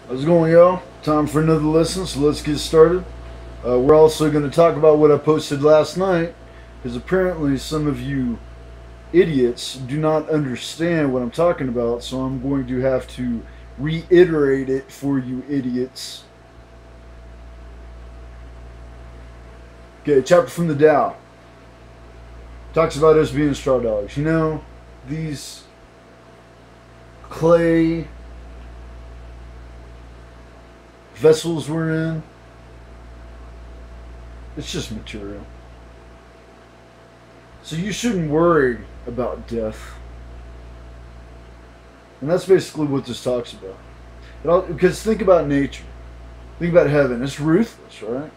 How's it going, y'all? Time for another lesson, so let's get started. We're also going to talk about what I posted last night, because apparently some of you idiots do not understand what I'm talking about, so I'm going to have to reiterate it for you idiots. Okay, chapter from the Tao. Talks about us being straw dogs. You know, these clay vessels we're in, it's just material. So you shouldn't worry about death. And that's basically what this talks about. Because think about nature. Think about heaven. It's ruthless, right?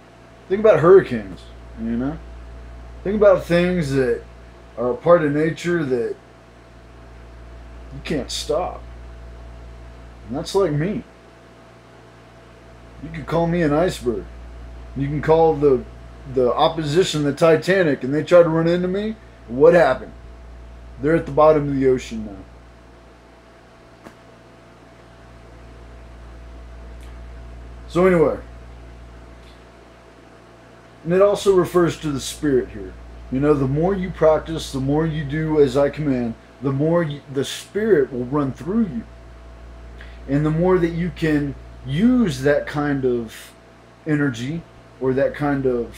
Think about hurricanes, you know? Think about things that are a part of nature that you can't stop. And that's like me. You could call me an iceberg. You can call the opposition the Titanic, and they try to run into me. What happened? They're at the bottom of the ocean now. So anyway, and it also refers to the spirit here. You know, the more you practice, the more you do as I command, the more the spirit will run through you. And the more that you can use that kind of energy or that kind of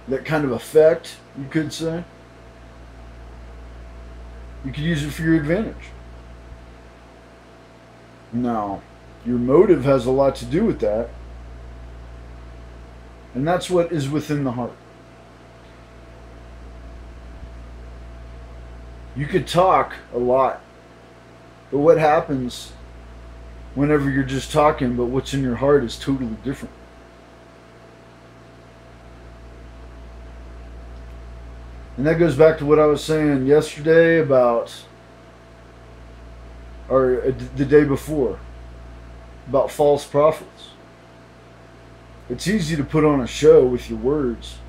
effect, you could say, you could use it for your advantage. Now, your motive has a lot to do with that, and that's what is within the heart. You could talk a lot, but what happens whenever you're just talking, but what's in your heart is totally different? And that goes back to what I was saying yesterday about, or the day before, about false prophets. It's easy to put on a show with your words,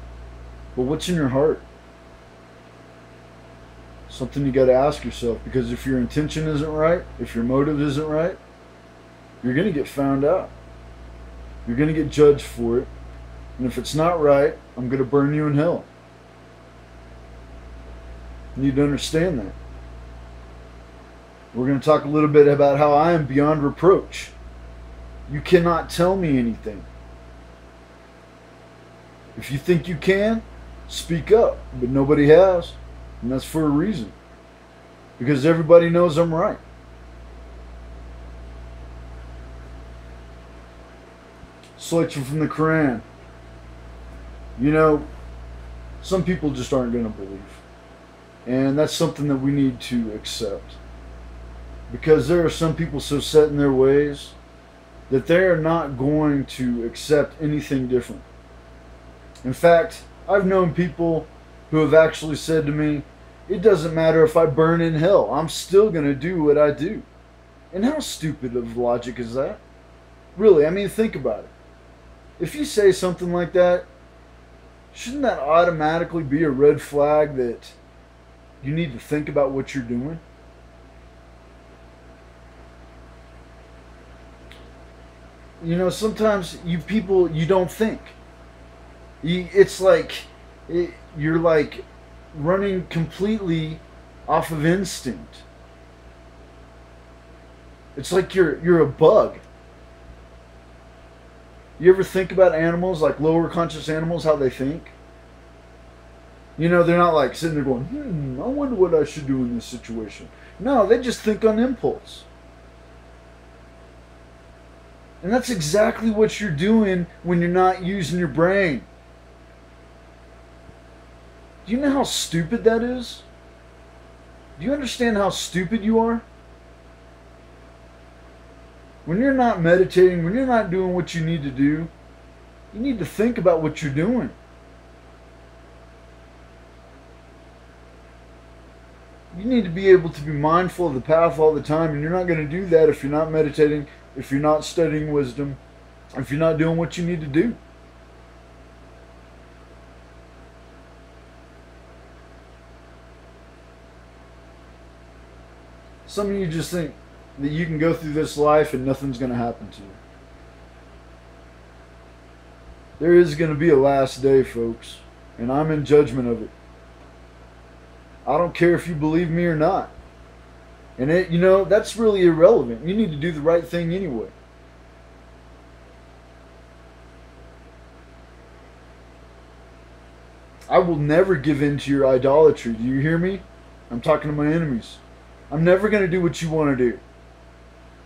but what's in your heart? Something you got to ask yourself, because if your intention isn't right, if your motive isn't right, you're going to get found out. You're going to get judged for it. And if it's not right, I'm going to burn you in hell. You need to understand that. We're going to talk a little bit about how I am beyond reproach. You cannot tell me anything. If you think you can, speak up. But nobody has. And that's for a reason. Because everybody knows I'm right. Selection from the Quran. You know, some people just aren't going to believe. And that's something that we need to accept. Because there are some people so set in their ways that they are not going to accept anything different. In fact, I've known people who have actually said to me, it doesn't matter if I burn in hell, I'm still going to do what I do. And how stupid of logic is that? Really, I mean, think about it. If you say something like that, shouldn't that automatically be a red flag that you need to think about what you're doing? You know, sometimes you don't think. It's like you're like running completely off of instinct. It's like you're a bug. You ever think about animals, like lower conscious animals, how they think? You know, they're not like sitting there going, I wonder what I should do in this situation. No, they just think on impulse. And that's exactly what you're doing when you're not using your brain. Do you know how stupid that is? Do you understand how stupid you are? When you're not meditating, when you're not doing what you need to do, you need to think about what you're doing. You need to be able to be mindful of the path all the time, and you're not going to do that if you're not meditating, if you're not studying wisdom, if you're not doing what you need to do. Some of you just think, that you can go through this life and nothing's going to happen to you. There is going to be a last day, folks, and I'm in judgment of it. I don't care if you believe me or not. And that's really irrelevant. You need to do the right thing anyway. I will never give in to your idolatry. Do you hear me? I'm talking to my enemies. I'm never going to do what you want to do.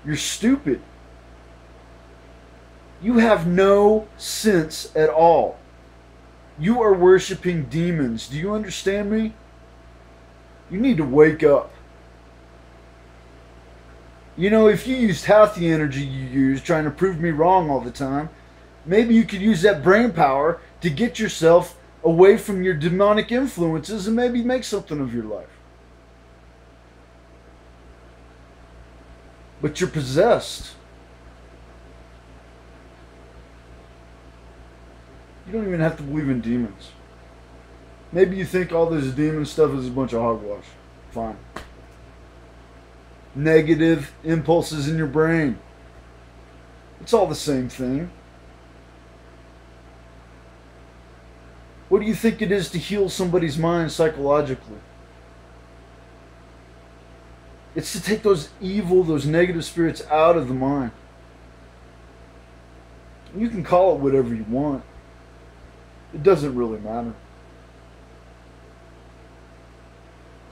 You're stupid. You have no sense at all. You are worshiping demons. Do you understand me? You need to wake up. If you used half the energy you use trying to prove me wrong all the time, maybe you could use that brain power to get yourself away from your demonic influences and maybe make something of your life. But you're possessed. You don't even have to believe in demons. Maybe you think all this demon stuff is a bunch of hogwash. Fine. Negative impulses in your brain. It's all the same thing. What do you think it is to heal somebody's mind psychologically? It's to take those evil, those negative spirits out of the mind. You can call it whatever you want. It doesn't really matter.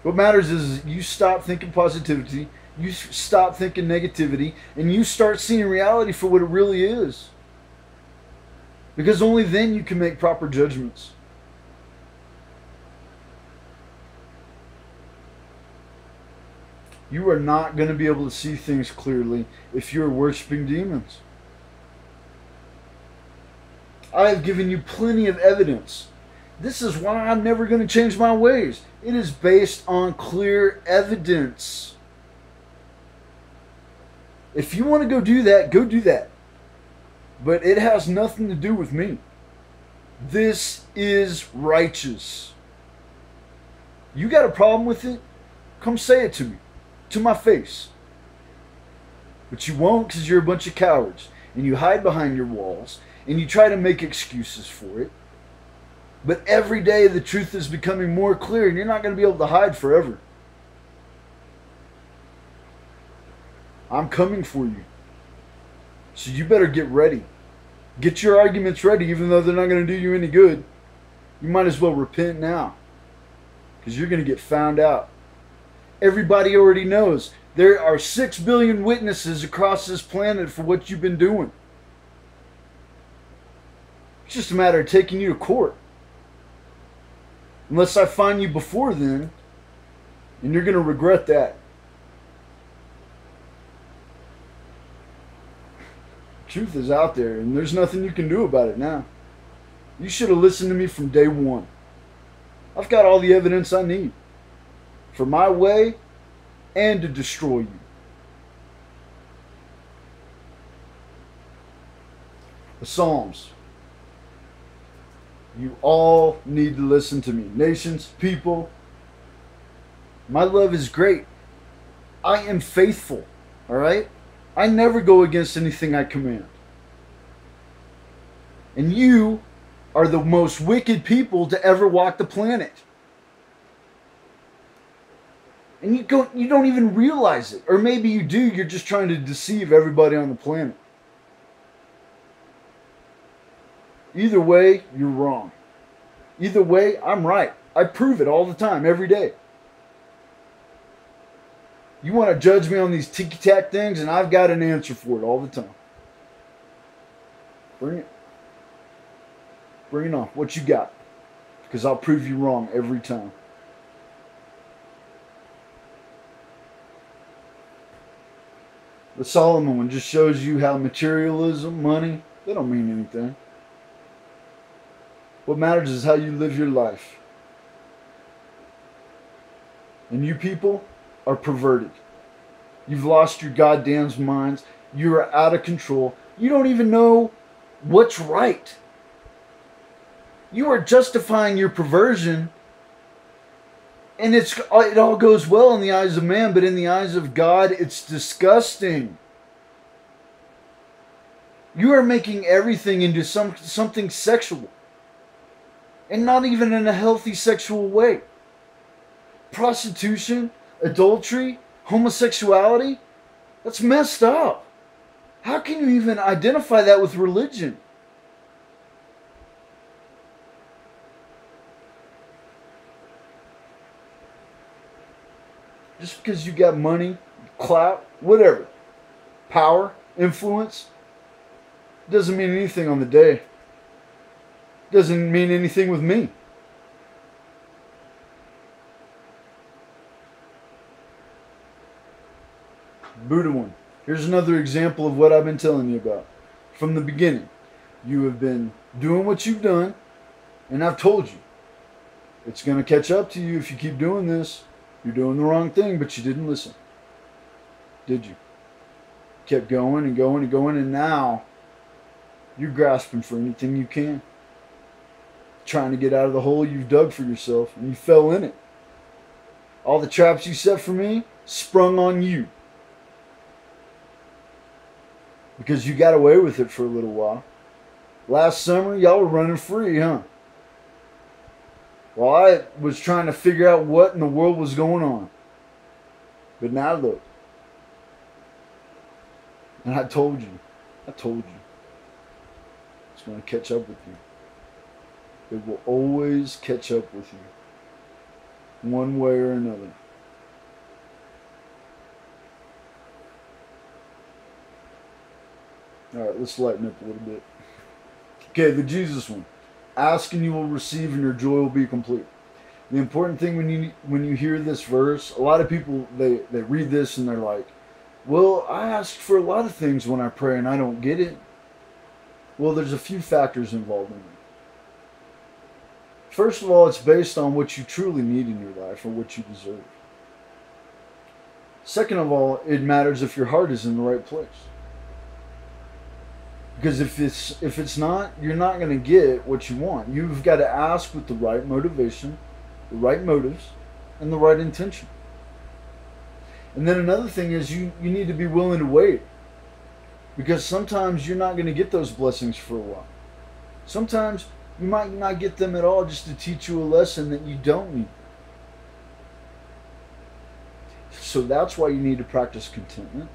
What matters is you stop thinking positivity, you stop thinking negativity, and you start seeing reality for what it really is. Because only then you can make proper judgments. You are not going to be able to see things clearly if you're worshiping demons. I have given you plenty of evidence. This is why I'm never going to change my ways. It is based on clear evidence. If you want to go do that, go do that. But it has nothing to do with me. This is righteous. You got a problem with it? Come say it to me. To my face. But you won't, because you're a bunch of cowards. And you hide behind your walls. And you try to make excuses for it. But every day the truth is becoming more clear. And you're not going to be able to hide forever. I'm coming for you. So you better get ready. Get your arguments ready, even though they're not going to do you any good. You might as well repent now. Because you're going to get found out. Everybody already knows. There are 6 billion witnesses across this planet for what you've been doing. It's just a matter of taking you to court. Unless I find you before then. And you're going to regret that. Truth is out there, and there's nothing you can do about it now. You should have listened to me from day one. I've got all the evidence I need for my way and to destroy you. The Psalms. You all need to listen to me. Nations, people, my love is great. I am faithful, all right? I never go against anything I command. And you are the most wicked people to ever walk the planet. And you don't even realize it. Or maybe you do, you're just trying to deceive everybody on the planet. Either way, you're wrong. Either way, I'm right. I prove it all the time, every day. You want to judge me on these ticky-tack things, and I've got an answer for it all the time. Bring it. Bring it on. What you got? Because I'll prove you wrong every time. The Solomon one just shows you how materialism, money, they don't mean anything. What matters is how you live your life. And you people are perverted. You've lost your goddamn minds. You are out of control. You don't even know what's right. You are justifying your perversion And it all goes well in the eyes of man, but in the eyes of God, it's disgusting. You are making everything into something sexual. And not even in a healthy sexual way. Prostitution, adultery, homosexuality, that's messed up. How can you even identify that with religion? Just because you got money, clout, whatever, power, influence, doesn't mean anything on the day. Doesn't mean anything with me. Buddha one. Here's another example of what I've been telling you about. From the beginning, you have been doing what you've done, and I've told you. It's going to catch up to you if you keep doing this. You're doing the wrong thing, but you didn't listen. Did you? Kept going and going and going, and now you're grasping for anything you can. Trying to get out of the hole you've dug for yourself, and you fell in it. All the traps you set for me sprung on you. Because you got away with it for a little while. Last summer, y'all were running free, huh? Well, I was trying to figure out what in the world was going on. But now look. And I told you. It's going to catch up with you. It will always catch up with you. One way or another. Alright, let's lighten up a little bit. Okay, the Jesus one. Ask and you will receive and your joy will be complete. The important thing when you hear this verse, a lot of people, they read this and they're like, well, I ask for a lot of things when I pray and I don't get it. Well, there's a few factors involved in it. First of all, it's based on what you truly need in your life or what you deserve. Second of all, it matters if your heart is in the right place. Because if it's not, you're not going to get what you want. You've got to ask with the right motivation, the right motives, and the right intention. And then another thing is you need to be willing to wait. Because sometimes you're not going to get those blessings for a while. Sometimes you might not get them at all just to teach you a lesson that you don't need. So that's why you need to practice contentment.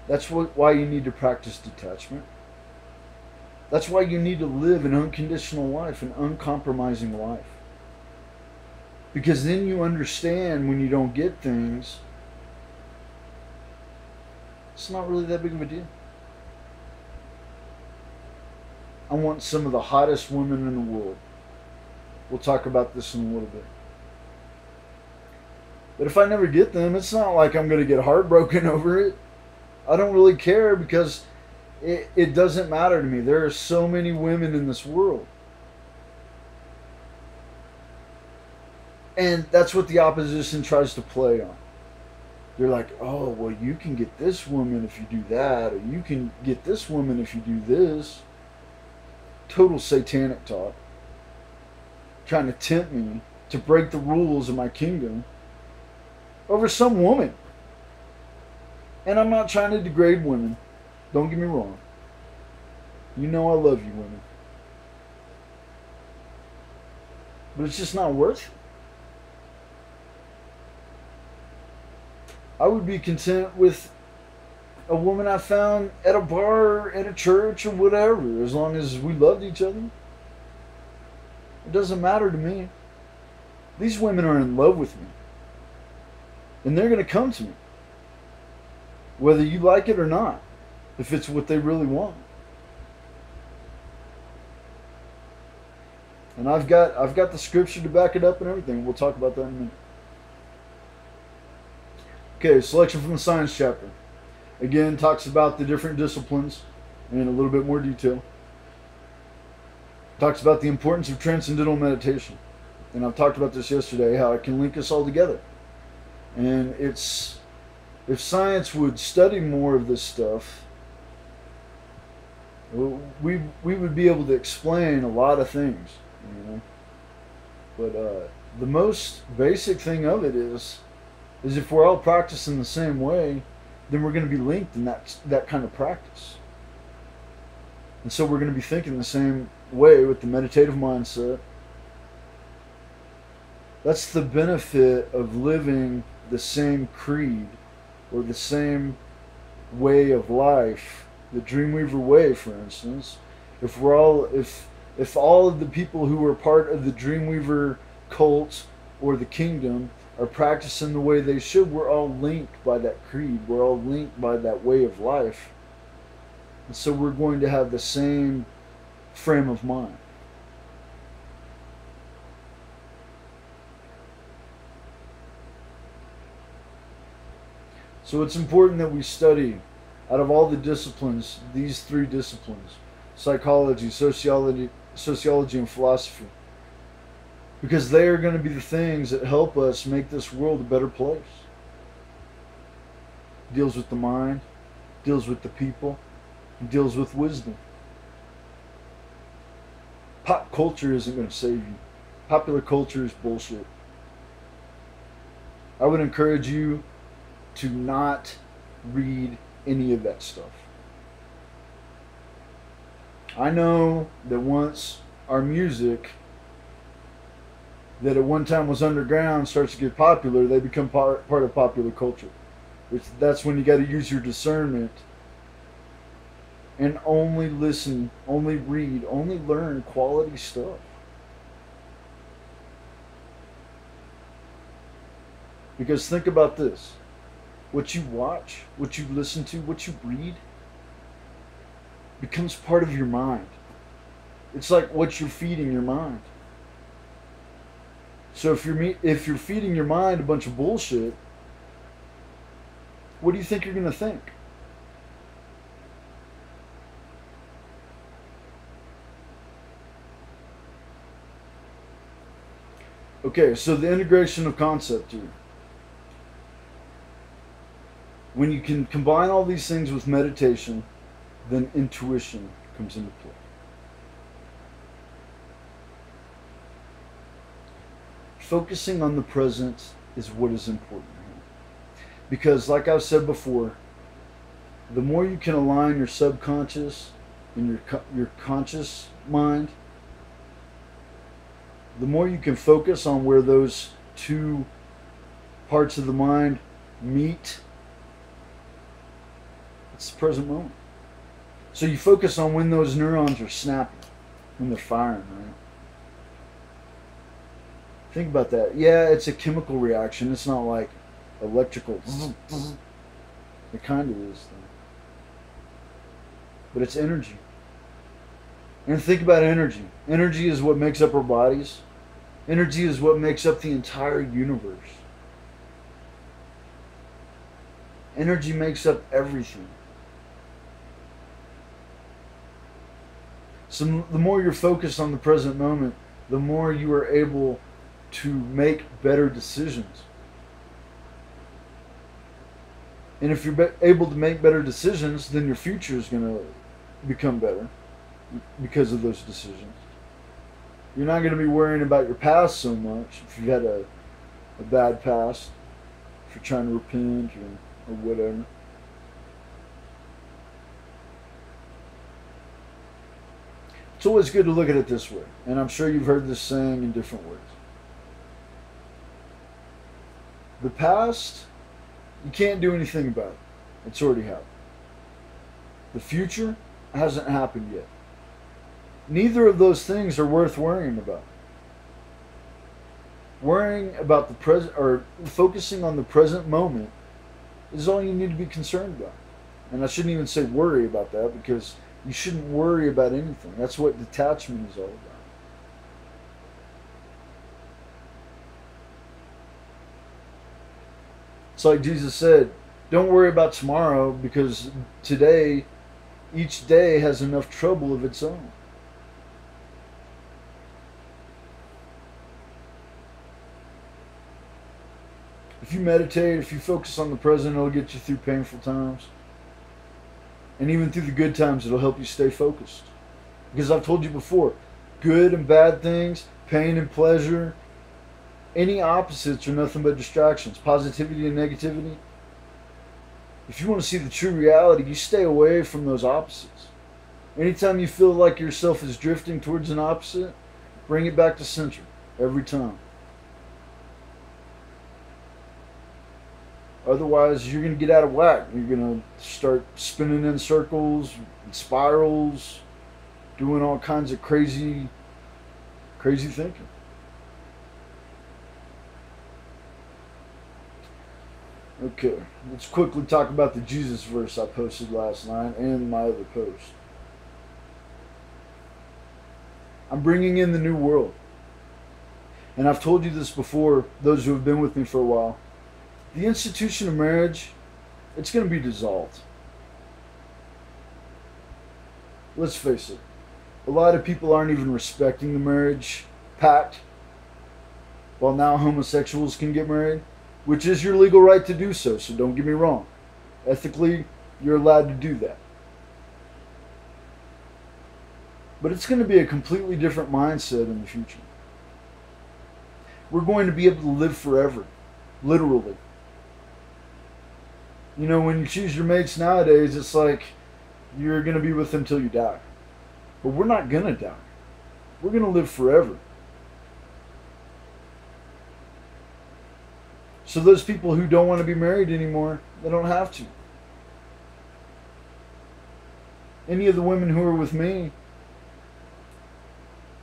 That's why you need to practice detachment. That's why you need to live an unconditional life, an uncompromising life. Because then you understand when you don't get things, it's not really that big of a deal. I want some of the hottest women in the world. We'll talk about this in a little bit. But if I never get them, it's not like I'm going to get heartbroken over it. I don't really care because it doesn't matter to me. There are so many women in this world. And that's what the opposition tries to play on. They're like, oh, well, you can get this woman if you do that, or you can get this woman if you do this. Total satanic talk. Trying to tempt me to break the rules of my kingdom over some woman. And I'm not trying to degrade women. Don't get me wrong. You know I love you, women. But it's just not worth it. I would be content with a woman I found at a bar, at a church, or whatever, as long as we loved each other. It doesn't matter to me. These women are in love with me. And they're going to come to me. Whether you like it or not. If it's what they really want. And I've got the scripture to back it up and everything. We'll talk about that in a minute. Okay, selection from the science chapter. Again, talks about the different disciplines in a little bit more detail. Talks about the importance of transcendental meditation. And I've talked about this yesterday, how it can link us all together. And it's, if science would study more of this stuff, we would be able to explain a lot of things, you know. But the most basic thing of it is if we're all practicing the same way, then we're going to be linked in that kind of practice. And so we're going to be thinking the same way with the meditative mindset. That's the benefit of living the same creed or the same way of life, the Dreamweaver way, for instance. If all of the people who are part of the Dreamweaver cult or the kingdom are practicing the way they should, we're all linked by that creed. We're all linked by that way of life. And so we're going to have the same frame of mind. So it's important that we study, out of all the disciplines, these three disciplines: psychology, sociology, and philosophy. Because they are going to be the things that help us make this world a better place. Deals with the mind, deals with the people, and deals with wisdom. Pop culture isn't going to save you. Popular culture is bullshit. I would encourage you to not read any of that stuff. I know that once our music, that at one time was underground, starts to get popular, they become part of popular culture. That's when you got to use your discernment and only listen, only read, only learn quality stuff. Because think about this. What you watch, what you listen to, what you read becomes part of your mind. It's like what you're feeding your mind. So if you're feeding your mind a bunch of bullshit, what do you think you're going to think? Okay, so the integration of concept here. When you can combine all these things with meditation, then intuition comes into play. Focusing on the present is what is important here. Because, like I've said before, the more you can align your subconscious and your conscious mind, the more you can focus on where those two parts of the mind meet. It's the present moment. So you focus on when those neurons are snapping, when they're firing, right? Think about that. Yeah, it's a chemical reaction. It's not like electrical. It kind of is, though. But it's energy. And think about energy. Energy is what makes up our bodies. Energy is what makes up the entire universe. Energy makes up everything. So the more you're focused on the present moment, the more you are able to make better decisions. And if you're able to make better decisions, then your future is going to become better because of those decisions. You're not going to be worrying about your past so much if you've had a bad past, if you're trying to repent or whatever. It's always good to look at it this way, and I'm sure you've heard this saying in different ways. The past, you can't do anything about it. It's already happened. The future hasn't happened yet. Neither of those things are worth worrying about. Worrying about the present, or focusing on the present moment, is all you need to be concerned about. And I shouldn't even say worry about that, because you shouldn't worry about anything. That's what detachment is all about. It's like Jesus said, don't worry about tomorrow, because today, each day has enough trouble of its own. If you meditate, if you focus on the present, it'll get you through painful times. And even through the good times, it'll help you stay focused. Because I've told you before, good and bad things, pain and pleasure, Any opposites are nothing but distractions. Positivity and negativity. If you want to see the true reality, you stay away from those opposites. Anytime you feel like yourself is drifting towards an opposite, bring it back to center every time. Otherwise, you're going to get out of whack. You're going to start spinning in circles, spirals, doing all kinds of crazy thinking. Okay, let's quickly talk about the Jesus verse I posted last night and my other post. I'm bringing in the new world. And I've told you this before, those who have been with me for a while. The institution of marriage, it's going to be dissolved. Let's face it. A lot of people aren't even respecting the marriage pact. While now homosexuals can get married, which is your legal right to do so, so don't get me wrong. Ethically, you're allowed to do that. But it's going to be a completely different mindset in the future. We're going to be able to live forever, literally. You know, when you choose your mates nowadays, it's like you're going to be with them till you die. But we're not going to die. We're going to live forever. So those people who don't want to be married anymore, they don't have to. Any of the women who are with me,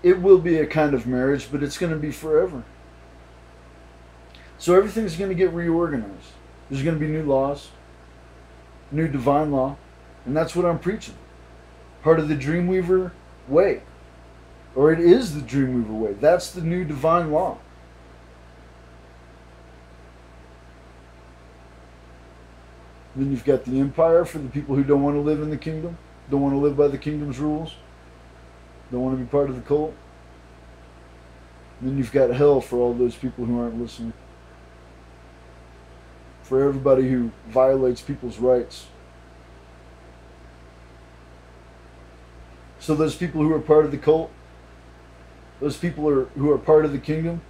it will be a kind of marriage, but it's going to be forever. So everything's going to get reorganized. There's going to be new laws, new divine law, and that's what I'm preaching. Part of the Dreamweaver way. Or it is the Dreamweaver way. That's the new divine law. Then you've got the empire for the people who don't want to live in the kingdom, don't want to live by the kingdom's rules, don't want to be part of the cult. And then you've got hell for all those people who aren't listening. For everybody who violates people's rights. So those people who are part of the cult, those people who are part of the kingdom,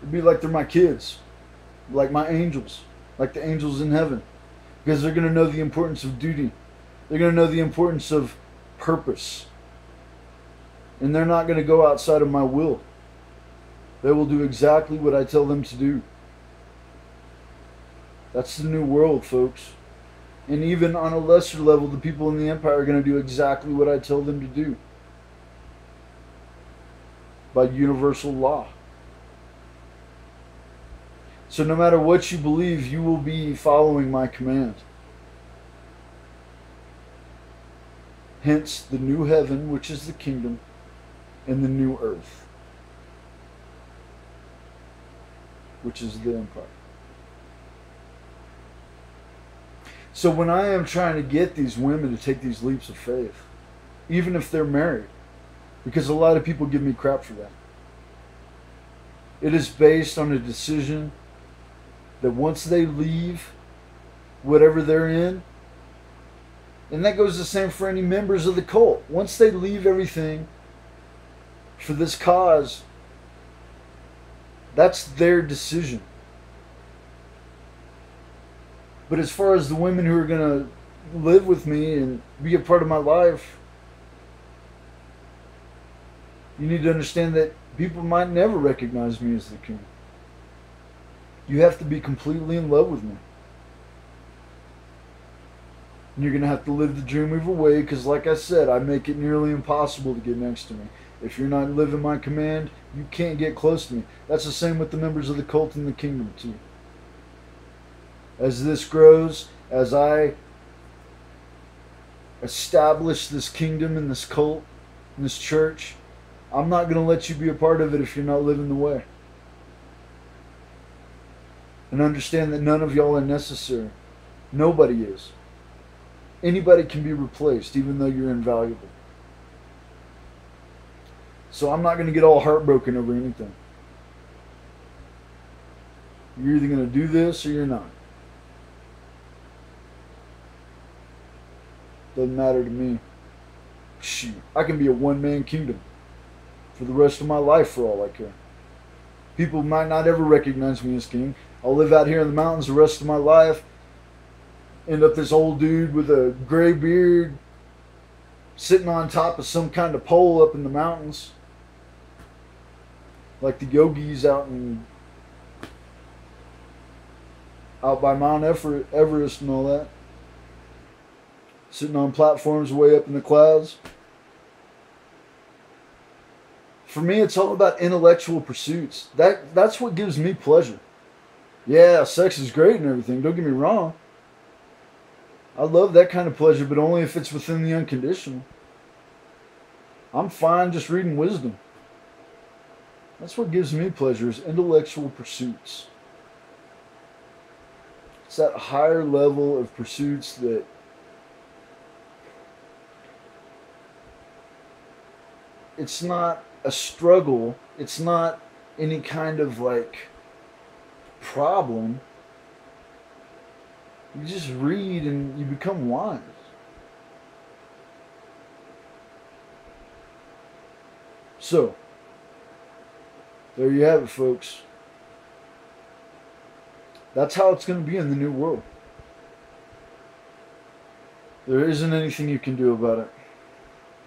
it'd be like they're my kids, like my angels, like the angels in heaven. Because they're going to know the importance of duty. They're going to know the importance of purpose. And they're not going to go outside of my will. They will do exactly what I tell them to do. That's the new world, folks. And even on a lesser level, the people in the empire are going to do exactly what I tell them to do. By universal law. So no matter what you believe, you will be following my command. Hence the new heaven, which is the kingdom, and the new earth, which is the empire. So when I am trying to get these women to take these leaps of faith, even if they're married, because a lot of people give me crap for that, it is based on a decision that once they leave whatever they're in, and that goes the same for any members of the cult. Once they leave everything for this cause, that's their decision. But as far as the women who are going to live with me and be a part of my life, you need to understand that people might never recognize me as the king. You have to be completely in love with me. And you're going to have to live the Dreamweaver way, because like I said, I make it nearly impossible to get next to me. If you're not living my command, you can't get close to me. That's the same with the members of the cult in the kingdom too. As this grows, as I establish this kingdom and this cult and this church, I'm not going to let you be a part of it if you're not living the way. And understand that none of y'all are necessary. Nobody is. Anybody can be replaced, even though you're invaluable. So I'm not going to get all heartbroken over anything. You're either going to do this or you're not. Doesn't matter to me. Shoot, I can be a one-man kingdom for the rest of my life for all I care. People might not ever recognize me as king. I'll live out here in the mountains the rest of my life. End up this old dude with a gray beard sitting on top of some kind of pole up in the mountains. Like the yogis out by Mount Everest and all that. Sitting on platforms way up in the clouds. For me, it's all about intellectual pursuits. That's what gives me pleasure. Yeah, sex is great and everything, don't get me wrong. I love that kind of pleasure, but only if it's within the unconditional. I'm fine just reading wisdom. That's what gives me pleasure, is intellectual pursuits. It's that higher level of pursuits that it's not a struggle. It's not any kind of like problem. You just read and you become wise. So, there you have it, folks. That's how it's going to be in the new world. There isn't anything you can do about it.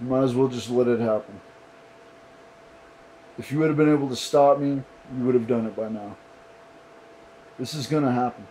You might as well just let it happen. If you would have been able to stop me, you would have done it by now. This is going to happen.